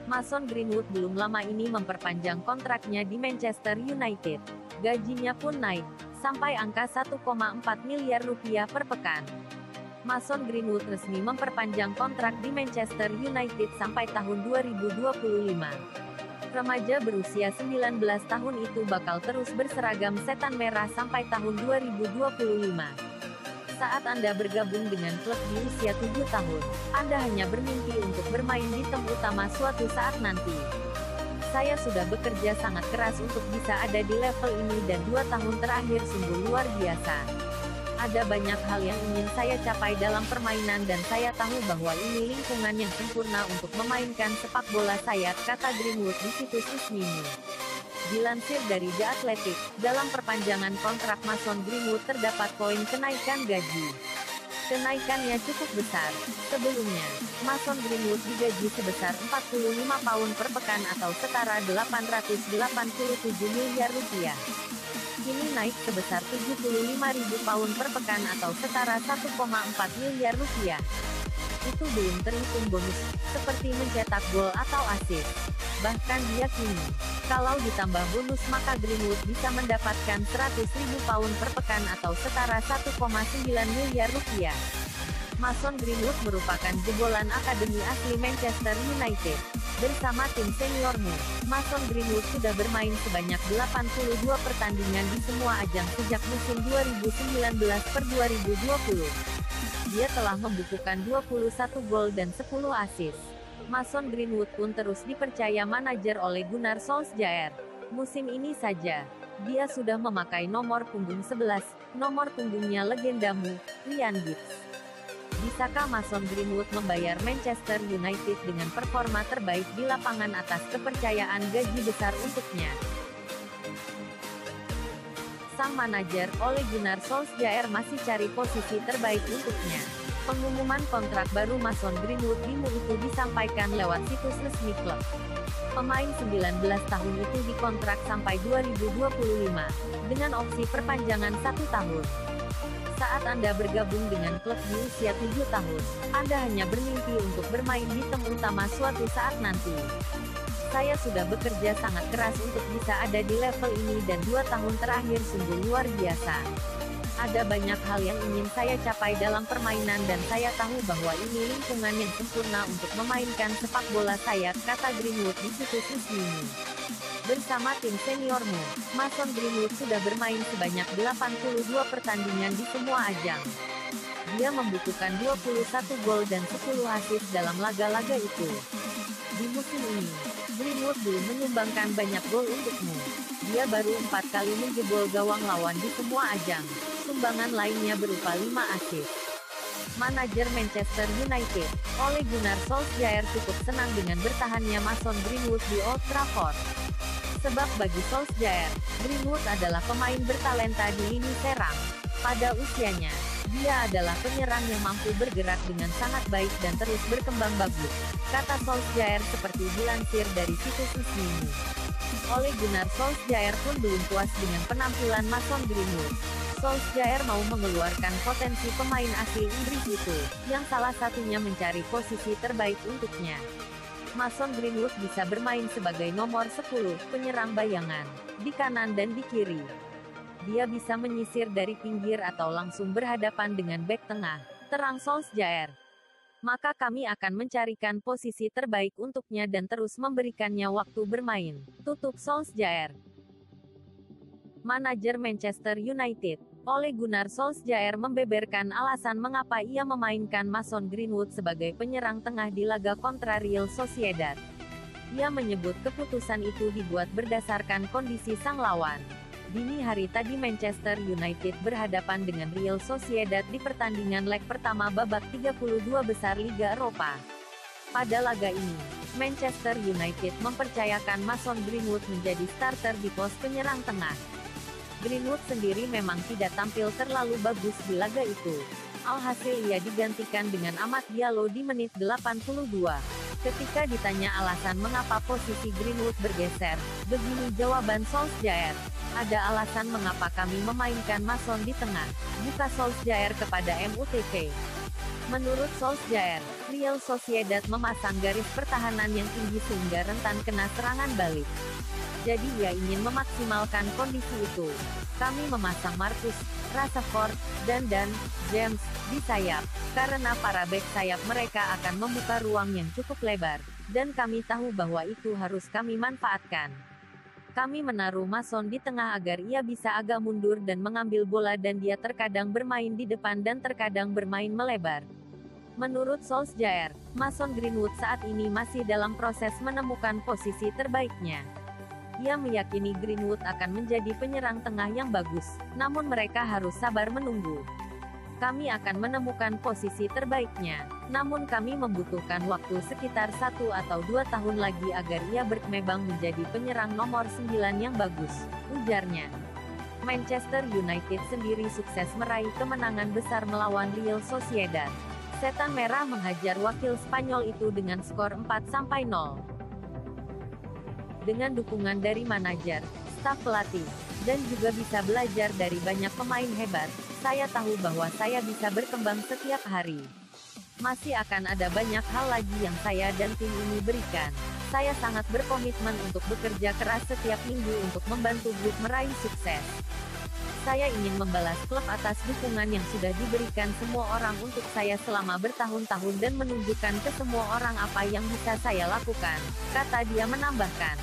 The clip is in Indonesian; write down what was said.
Mason Greenwood belum lama ini memperpanjang kontraknya di Manchester United. Gajinya pun naik, sampai angka 1,4 miliar rupiah per pekan. Mason Greenwood resmi memperpanjang kontrak di Manchester United sampai tahun 2025. Remaja berusia 19 tahun itu bakal terus berseragam setan merah sampai tahun 2025. Saat Anda bergabung dengan klub di usia 7 tahun, Anda hanya bermimpi untuk bermain di tim utama suatu saat nanti. Saya sudah bekerja sangat keras untuk bisa ada di level ini dan 2 tahun terakhir sungguh luar biasa. Ada banyak hal yang ingin saya capai dalam permainan dan saya tahu bahwa ini lingkungan yang sempurna untuk memainkan sepak bola saya, kata Greenwood di situs resminya. Dilansir dari The Athletic, dalam perpanjangan kontrak Mason Greenwood terdapat poin kenaikan gaji. Kenaikannya cukup besar. Sebelumnya, Mason Greenwood digaji sebesar 45 pound per pekan atau setara 887 miliar rupiah. Kini naik sebesar 75.000 pound per pekan atau setara 1,4 miliar rupiah. Itu belum terhitung bonus, seperti mencetak gol atau assist. Bahkan diyakini, kalau ditambah bonus maka Greenwood bisa mendapatkan 100.000 pound per pekan atau setara 1,9 miliar rupiah. Mason Greenwood merupakan jebolan akademi asli Manchester United. Bersama tim seniormu, Mason Greenwood sudah bermain sebanyak 82 pertandingan di semua ajang sejak musim 2019-2020. Dia telah membukukan 21 gol dan 10 assist. Mason Greenwood pun terus dipercaya manajer oleh Gunnar Solskjaer. Musim ini saja, dia sudah memakai nomor punggung 11, nomor punggungnya legendamu, Ryan Giggs. Bisakah Mason Greenwood membayar Manchester United dengan performa terbaik di lapangan atas kepercayaan gaji besar untuknya? Sang manajer, Ole Gunnar Solskjaer masih cari posisi terbaik untuknya. Pengumuman kontrak baru Mason Greenwood di MU itu disampaikan lewat situs resmi klub. Pemain 19 tahun itu dikontrak sampai 2025, dengan opsi perpanjangan 1 tahun. Saat Anda bergabung dengan klub di usia 7 tahun, Anda hanya bermimpi untuk bermain di tim utama suatu saat nanti. Saya sudah bekerja sangat keras untuk bisa ada di level ini dan 2 tahun terakhir sungguh luar biasa. Ada banyak hal yang ingin saya capai dalam permainan dan saya tahu bahwa ini lingkungan yang sempurna untuk memainkan sepak bola saya, kata Greenwood di situs resminya. Bersama tim seniormu, Mason Greenwood sudah bermain sebanyak 82 pertandingan di semua ajang. Dia membukukan 21 gol dan 10 assist dalam laga-laga itu. Di musim ini, Greenwood belum menyumbangkan banyak gol untukmu. Dia baru 4 kali menjebol gawang lawan di semua ajang. Sumbangan lainnya berupa 5 assist. Manajer Manchester United, Ole Gunnar Solskjaer cukup senang dengan bertahannya Mason Greenwood di Old Trafford. Sebab bagi Solskjaer, Greenwood adalah pemain bertalenta di lini serang. Pada usianya, dia adalah penyerang yang mampu bergerak dengan sangat baik dan terus berkembang bagus, kata Solskjaer seperti dilansir dari situs resminya. Ole Gunnar Solskjaer pun belum puas dengan penampilan Mason Greenwood. Solskjaer mau mengeluarkan potensi pemain asli Inggris itu, yang salah satunya mencari posisi terbaik untuknya. Mason Greenwood bisa bermain sebagai nomor 10, penyerang bayangan, di kanan dan di kiri. Dia bisa menyisir dari pinggir atau langsung berhadapan dengan bek tengah, terang Solskjaer. Maka kami akan mencarikan posisi terbaik untuknya dan terus memberikannya waktu bermain, tutup Solskjaer. Manajer Manchester United, Ole Gunnar Solskjaer membeberkan alasan mengapa ia memainkan Mason Greenwood sebagai penyerang tengah di laga kontra Real Sociedad. Ia menyebut keputusan itu dibuat berdasarkan kondisi sang lawan. Dini hari tadi Manchester United berhadapan dengan Real Sociedad di pertandingan leg pertama babak 32 besar Liga Eropa. Pada laga ini, Manchester United mempercayakan Mason Greenwood menjadi starter di pos penyerang tengah. Greenwood sendiri memang tidak tampil terlalu bagus di laga itu. Alhasil ia digantikan dengan Amad Diallo di menit 82. Ketika ditanya alasan mengapa posisi Greenwood bergeser, begini jawaban Solskjaer. Ada alasan mengapa kami memainkan Mason di tengah, buka Solskjaer kepada MUTK. Menurut Solskjaer, Real Sociedad memasang garis pertahanan yang tinggi sehingga rentan kena serangan balik. Jadi ia ingin memaksimalkan kondisi itu. Kami memasang Marcus Rashford dan James di sayap, karena para bek sayap mereka akan membuka ruang yang cukup lebar, dan kami tahu bahwa itu harus kami manfaatkan. Kami menaruh Mason di tengah agar ia bisa agak mundur dan mengambil bola, dan dia terkadang bermain di depan dan terkadang bermain melebar. Menurut Solskjaer, Mason Greenwood saat ini masih dalam proses menemukan posisi terbaiknya. Ia meyakini Greenwood akan menjadi penyerang tengah yang bagus, namun mereka harus sabar menunggu. Kami akan menemukan posisi terbaiknya, namun kami membutuhkan waktu sekitar 1 atau 2 tahun lagi agar ia berkembang menjadi penyerang nomor 9 yang bagus, ujarnya. Manchester United sendiri sukses meraih kemenangan besar melawan Real Sociedad. Setan Merah menghajar wakil Spanyol itu dengan skor 4-0. Dengan dukungan dari manajer, staf pelatih, dan juga bisa belajar dari banyak pemain hebat, saya tahu bahwa saya bisa berkembang setiap hari. Masih akan ada banyak hal lagi yang saya dan tim ini berikan. Saya sangat berkomitmen untuk bekerja keras setiap minggu untuk membantu grup meraih sukses. Saya ingin membalas klub atas dukungan yang sudah diberikan semua orang untuk saya selama bertahun-tahun dan menunjukkan ke semua orang apa yang bisa saya lakukan, kata dia menambahkan.